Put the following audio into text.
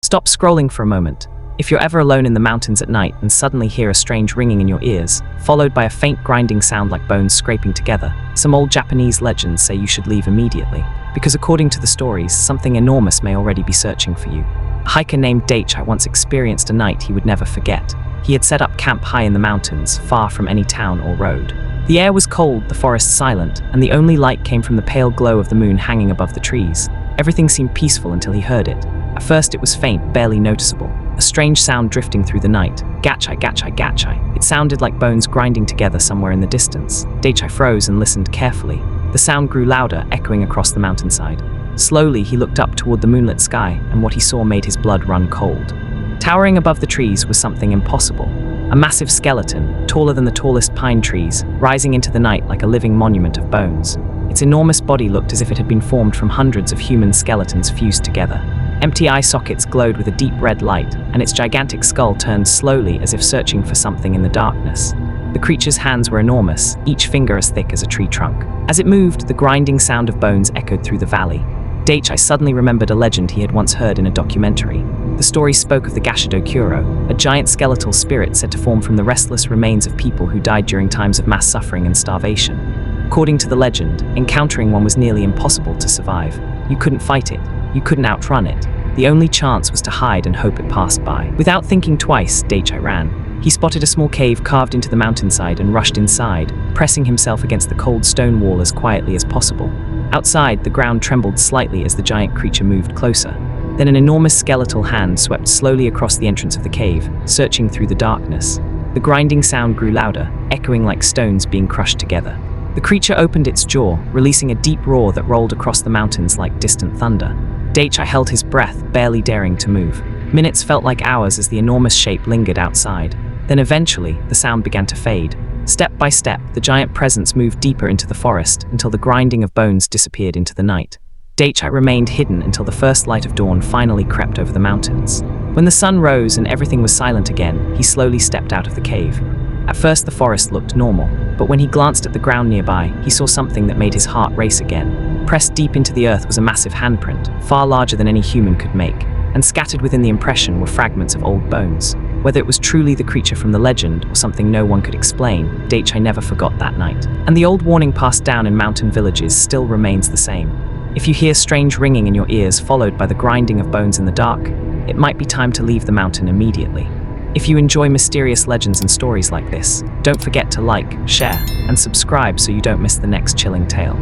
Stop scrolling for a moment. If you're ever alone in the mountains at night and suddenly hear a strange ringing in your ears, followed by a faint grinding sound like bones scraping together, some old Japanese legends say you should leave immediately, because according to the stories, something enormous may already be searching for you. A hiker named Daichi once experienced a night he would never forget. He had set up camp high in the mountains, far from any town or road. The air was cold, the forest silent, and the only light came from the pale glow of the moon hanging above the trees. Everything seemed peaceful until he heard it. At first it was faint, barely noticeable. A strange sound drifting through the night. Gachai, gachai, gachai. It sounded like bones grinding together somewhere in the distance. Daichi froze and listened carefully. The sound grew louder, echoing across the mountainside. Slowly, he looked up toward the moonlit sky, and what he saw made his blood run cold. Towering above the trees was something impossible. A massive skeleton, taller than the tallest pine trees, rising into the night like a living monument of bones. Its enormous body looked as if it had been formed from hundreds of human skeletons fused together. Empty eye sockets glowed with a deep red light, and its gigantic skull turned slowly as if searching for something in the darkness. The creature's hands were enormous, each finger as thick as a tree trunk. As it moved, the grinding sound of bones echoed through the valley. Daichi suddenly remembered a legend he had once heard in a documentary. The story spoke of the Gashido Kuro, a giant skeletal spirit said to form from the restless remains of people who died during times of mass suffering and starvation. According to the legend, encountering one was nearly impossible to survive. You couldn't fight it. You couldn't outrun it. The only chance was to hide and hope it passed by. Without thinking twice, Daichi ran. He spotted a small cave carved into the mountainside and rushed inside, pressing himself against the cold stone wall as quietly as possible. Outside, the ground trembled slightly as the giant creature moved closer. Then an enormous skeletal hand swept slowly across the entrance of the cave, searching through the darkness. The grinding sound grew louder, echoing like stones being crushed together. The creature opened its jaw, releasing a deep roar that rolled across the mountains like distant thunder. Daichi held his breath, barely daring to move. Minutes felt like hours as the enormous shape lingered outside. Then eventually, the sound began to fade. Step by step, the giant presence moved deeper into the forest until the grinding of bones disappeared into the night. Daichi remained hidden until the first light of dawn finally crept over the mountains. When the sun rose and everything was silent again, he slowly stepped out of the cave. At first, the forest looked normal, but when he glanced at the ground nearby, he saw something that made his heart race again. Pressed deep into the earth was a massive handprint, far larger than any human could make, and scattered within the impression were fragments of old bones. Whether it was truly the creature from the legend or something no one could explain, Daichi never forgot that night. And the old warning passed down in mountain villages still remains the same. If you hear strange ringing in your ears followed by the grinding of bones in the dark, it might be time to leave the mountain immediately. If you enjoy mysterious legends and stories like this, don't forget to like, share, and subscribe so you don't miss the next chilling tale.